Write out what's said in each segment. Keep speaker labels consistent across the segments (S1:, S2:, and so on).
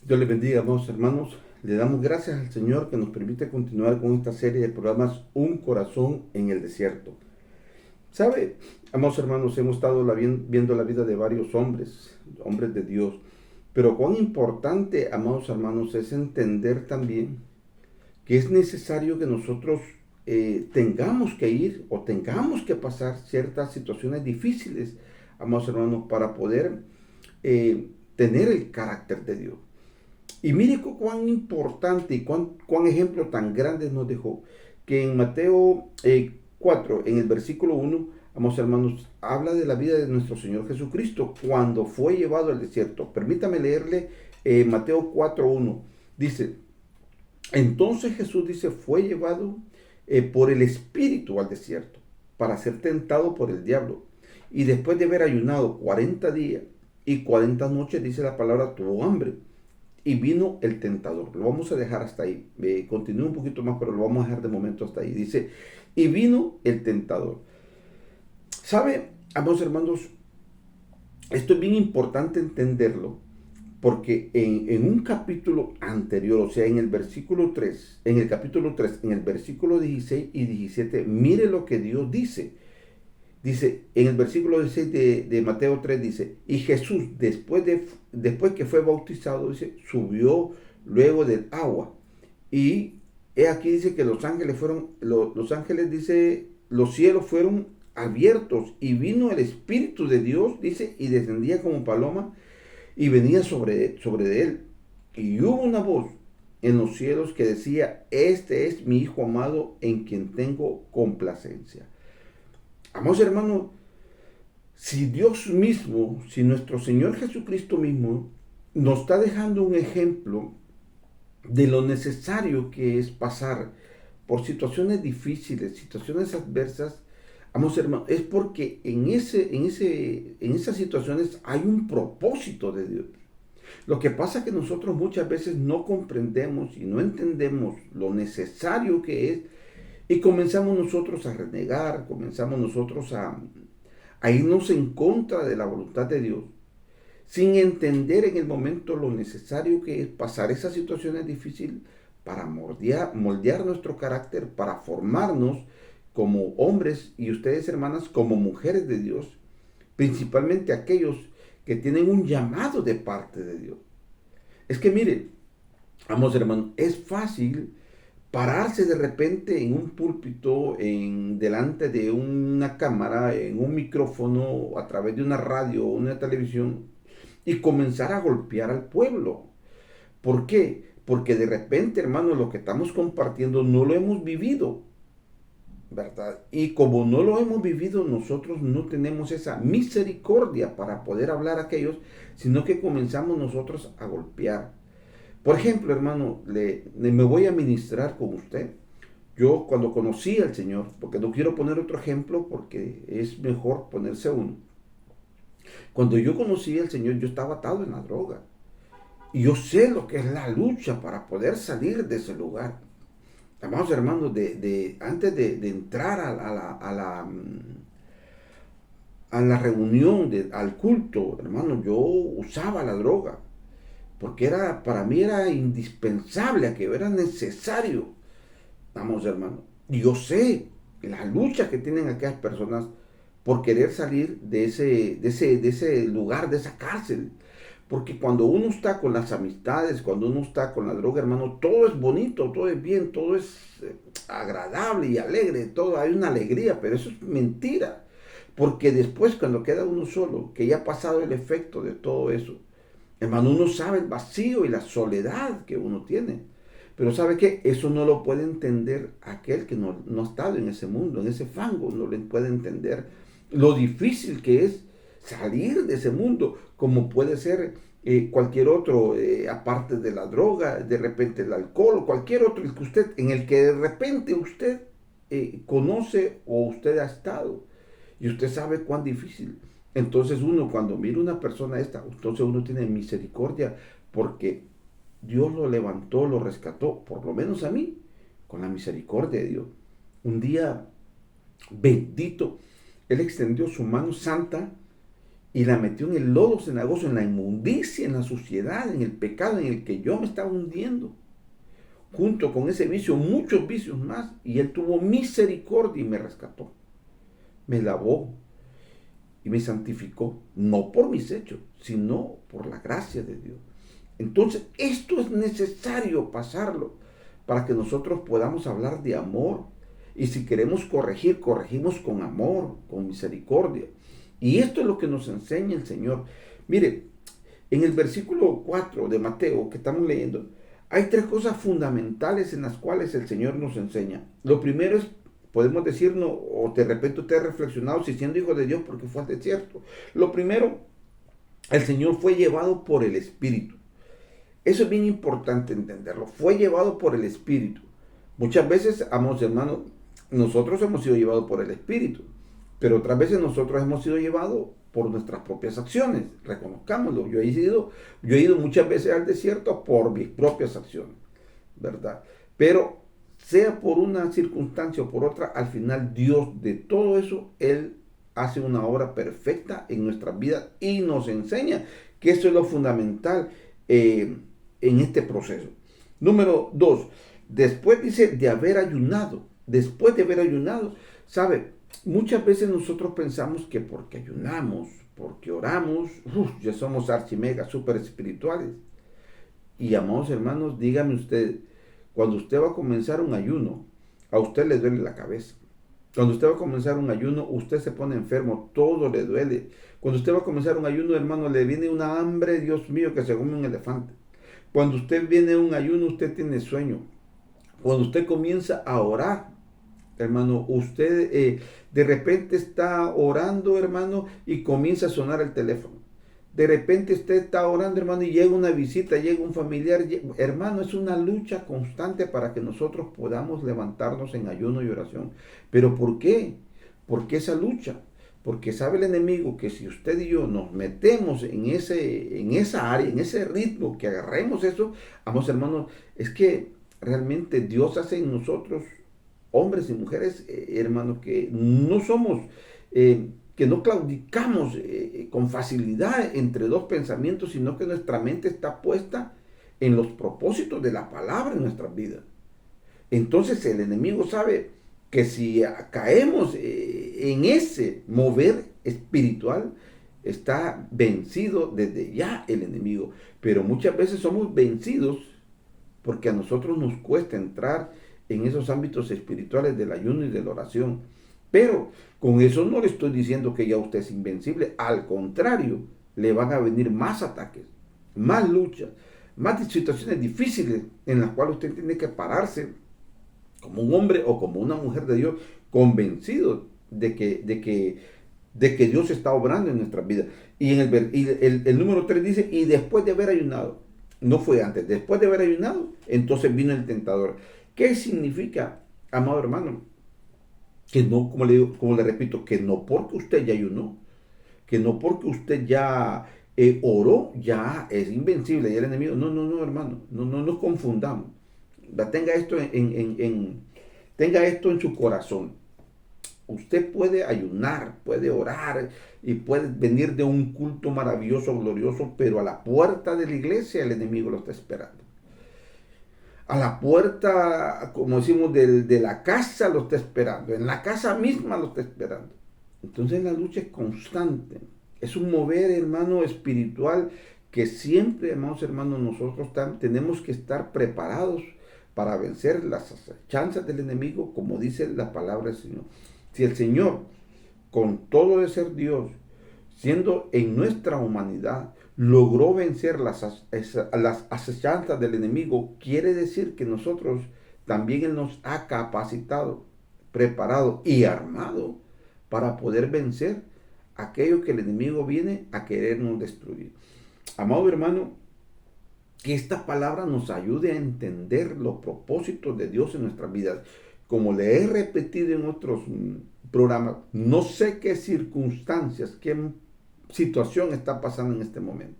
S1: Dios les bendiga, amados hermanos. Le damos gracias al Señor que nos permite continuar con esta serie de programas Un corazón en el desierto. ¿Sabe, amados hermanos, hemos estado viendo la vida de varios hombres de Dios, pero cuán importante, amados hermanos, es entender también que es necesario que nosotros tengamos que ir o tengamos que pasar ciertas situaciones difíciles, amados hermanos, para poder tener el carácter de Dios. Y mire cuán importante y cuán ejemplo tan grande nos dejó, que en Mateo 4, en el versículo 1, vamos hermanos, habla de la vida de nuestro Señor Jesucristo cuando fue llevado al desierto. Permítame leerle Mateo 4:1. Dice, entonces Jesús dice, fue llevado por el Espíritu al desierto para ser tentado por el diablo. Y después de haber ayunado 40 días y 40 noches, dice la palabra, tuvo hambre. Y vino el tentador. Lo vamos a dejar hasta ahí. Continúa un poquito más, pero lo vamos a dejar de momento hasta ahí. Dice, y vino el tentador. ¿Sabe, amados hermanos? Esto es bien importante entenderlo, porque en un capítulo anterior, o sea, en el versículo 3, en el capítulo 3, en el versículo 16 y 17, mire lo que Dios dice. Dice, en el versículo 16 de Mateo 3 dice, y Jesús después que fue bautizado, dice, subió luego del agua. Y aquí dice que los ángeles dice, los cielos fueron abiertos y vino el Espíritu de Dios, dice, y descendía como paloma y venía sobre él. Y hubo una voz en los cielos que decía, este es mi Hijo amado en quien tengo complacencia. Amados hermanos, si Dios mismo, si nuestro Señor Jesucristo mismo nos está dejando un ejemplo de lo necesario que es pasar por situaciones difíciles, situaciones adversas, amados hermanos, es porque en esas situaciones hay un propósito de Dios. Lo que pasa es que nosotros muchas veces no comprendemos y no entendemos lo necesario que es y comenzamos nosotros a renegar, comenzamos nosotros a irnos en contra de la voluntad de Dios, sin entender en el momento lo necesario que es pasar esas situaciones difíciles para moldear nuestro carácter, para formarnos como hombres y ustedes hermanas como mujeres de Dios, principalmente aquellos que tienen un llamado de parte de Dios. Es que mire, vamos hermanos, es fácil pararse de repente en un púlpito, delante de una cámara, en un micrófono, a través de una radio o una televisión, y comenzar a golpear al pueblo. ¿Por qué? Porque de repente, hermano, lo que estamos compartiendo no lo hemos vivido, ¿verdad? Y como no lo hemos vivido, nosotros no tenemos esa misericordia para poder hablar a aquellos, sino que comenzamos nosotros a golpear. Por ejemplo, hermano, me voy a ministrar con usted. Yo cuando conocí al Señor, porque no quiero poner otro ejemplo, porque es mejor ponerse uno. Cuando yo conocí al Señor, yo estaba atado en la droga. Y yo sé lo que es la lucha para poder salir de ese lugar. Amados hermanos, antes de entrar a la reunión, al culto, hermano, yo usaba la droga. Porque para mí era indispensable, que era necesario. Vamos, hermano. Y yo sé la lucha que tienen aquellas personas por querer salir de ese lugar, de esa cárcel. Porque cuando uno está con las amistades, cuando uno está con la droga, hermano, todo es bonito, todo es bien, todo es agradable y alegre, todo hay una alegría, pero eso es mentira. Porque después cuando queda uno solo, que ya ha pasado el efecto de todo eso, hermano, uno sabe el vacío y la soledad que uno tiene. Pero ¿sabe qué? Eso no lo puede entender aquel que no ha estado en ese mundo, en ese fango. No le puede entender lo difícil que es salir de ese mundo, como puede ser cualquier otro, aparte de la droga, de repente el alcohol, cualquier otro en el que de repente usted conoce o usted ha estado. Y usted sabe cuán difícil. Entonces uno cuando mira una persona esta, entonces uno tiene misericordia porque Dios lo levantó, lo rescató, por lo menos a mí, con la misericordia de Dios. Un día bendito, Él extendió su mano santa y la metió en el lodo cenagoso, en la inmundicia, en la suciedad, en el pecado en el que yo me estaba hundiendo. Junto con ese vicio, muchos vicios más, y Él tuvo misericordia y me rescató. Me lavó y me santificó, no por mis hechos, sino por la gracia de Dios. Entonces, esto es necesario pasarlo para que nosotros podamos hablar de amor. Y si queremos corregir, corregimos con amor, con misericordia. Y esto es lo que nos enseña el Señor. Mire, en el versículo 4 de Mateo que estamos leyendo, hay tres cosas fundamentales en las cuales el Señor nos enseña. Lo primero es, podemos decirnos, o de repente usted ha reflexionado si siendo hijo de Dios porque fue al desierto. Lo primero, el Señor fue llevado por el Espíritu. Eso es bien importante entenderlo. Fue llevado por el Espíritu. Muchas veces, amados hermanos, nosotros hemos sido llevados por el Espíritu, pero otras veces nosotros hemos sido llevados por nuestras propias acciones. Reconozcámoslo. Yo he ido muchas veces al desierto por mis propias acciones, ¿verdad? Pero sea por una circunstancia o por otra, al final Dios de todo eso, Él hace una obra perfecta en nuestras vidas y nos enseña que eso es lo fundamental en este proceso. Número 2, después dice de haber ayunado. Después de haber ayunado, ¿sabe? Muchas veces nosotros pensamos que porque ayunamos, porque oramos, ya somos archimega, súper espirituales. Y amados hermanos, dígame usted, cuando usted va a comenzar un ayuno, a usted le duele la cabeza. Cuando usted va a comenzar un ayuno, usted se pone enfermo, todo le duele. Cuando usted va a comenzar un ayuno, hermano, le viene una hambre, Dios mío, que se come un elefante. Cuando usted viene a un ayuno, usted tiene sueño. Cuando usted comienza a orar, hermano, usted de repente está orando, hermano, y comienza a sonar el teléfono. De repente usted está orando, hermano, y llega una visita, llega un familiar. Hermano, es una lucha constante para que nosotros podamos levantarnos en ayuno y oración. ¿Pero por qué? ¿Por qué esa lucha? Porque sabe el enemigo que si usted y yo nos metemos en esa área, en ese ritmo, que agarremos eso, vamos, hermanos, es que realmente Dios hace en nosotros hombres y mujeres, hermanos, que no somos, que no claudicamos con facilidad entre dos pensamientos, sino que nuestra mente está puesta en los propósitos de la palabra en nuestras vidas. Entonces el enemigo sabe que si caemos en ese mover espiritual, está vencido desde ya el enemigo. Pero muchas veces somos vencidos porque a nosotros nos cuesta entrar en esos ámbitos espirituales del ayuno y de la oración. Pero con eso no le estoy diciendo que ya usted es invencible. Al contrario, le van a venir más ataques, más luchas, más situaciones difíciles en las cuales usted tiene que pararse como un hombre o como una mujer de Dios, convencido de que Dios está obrando en nuestras vidas. Y el número 3 dice, y después de haber ayunado, no fue antes, después de haber ayunado, entonces vino el tentador. ¿Qué significa, amado hermano? Que no, como le repito, que no porque usted ya ayunó, que no porque usted ya oró, ya es invencible, ya el enemigo. No, hermano, no nos confundamos. Tenga esto tenga esto en su corazón. Usted puede ayunar, puede orar y puede venir de un culto maravilloso, glorioso, pero a la puerta de la iglesia el enemigo lo está esperando. A la puerta, como decimos, de la casa lo está esperando. En la casa misma lo está esperando. Entonces la lucha es constante. Es un mover, hermano, espiritual que siempre, hermanos, nosotros tenemos que estar preparados para vencer las chanzas del enemigo, como dice la palabra del Señor. Si el Señor, con todo de ser Dios, siendo en nuestra humanidad, logró vencer las acechanzas del enemigo, quiere decir que nosotros también Él nos ha capacitado, preparado y armado para poder vencer aquello que el enemigo viene a querernos destruir. Amado hermano, que esta palabra nos ayude a entender los propósitos de Dios en nuestras vidas. Como le he repetido en otros programas, no sé qué circunstancias, qué situación está pasando en este momento.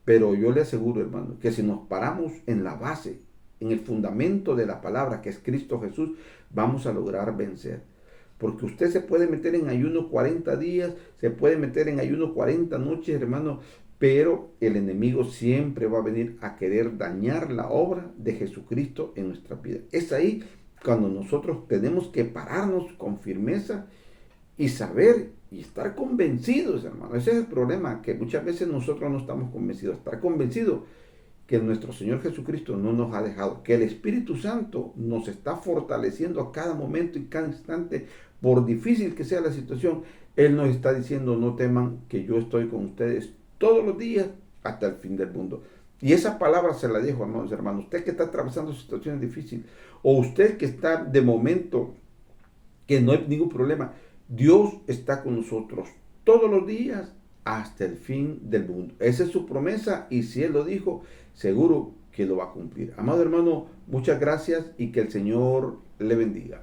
S1: Pero yo le aseguro, hermano, que si nos paramos en la base, en el fundamento de la palabra que es Cristo Jesús, vamos a lograr vencer. Porque usted se puede meter en ayuno 40 días, se puede meter en ayuno 40 noches, hermano, pero el enemigo siempre va a venir a querer dañar la obra de Jesucristo en nuestra vida. Es ahí cuando nosotros tenemos que pararnos con firmeza y saber y estar convencidos, hermano. Ese es el problema, que muchas veces nosotros no estamos convencidos. Estar convencidos que nuestro Señor Jesucristo no nos ha dejado, que el Espíritu Santo nos está fortaleciendo a cada momento y cada instante, por difícil que sea la situación. Él nos está diciendo: no teman, que yo estoy con ustedes todos los días hasta el fin del mundo. Y esa palabra se la dejo, hermanos. Usted que está atravesando situaciones difíciles, o usted que está de momento que no hay ningún problema, Dios está con nosotros todos los días hasta el fin del mundo. Esa es su promesa, y si Él lo dijo, seguro que lo va a cumplir. Amado hermano, muchas gracias y que el Señor le bendiga.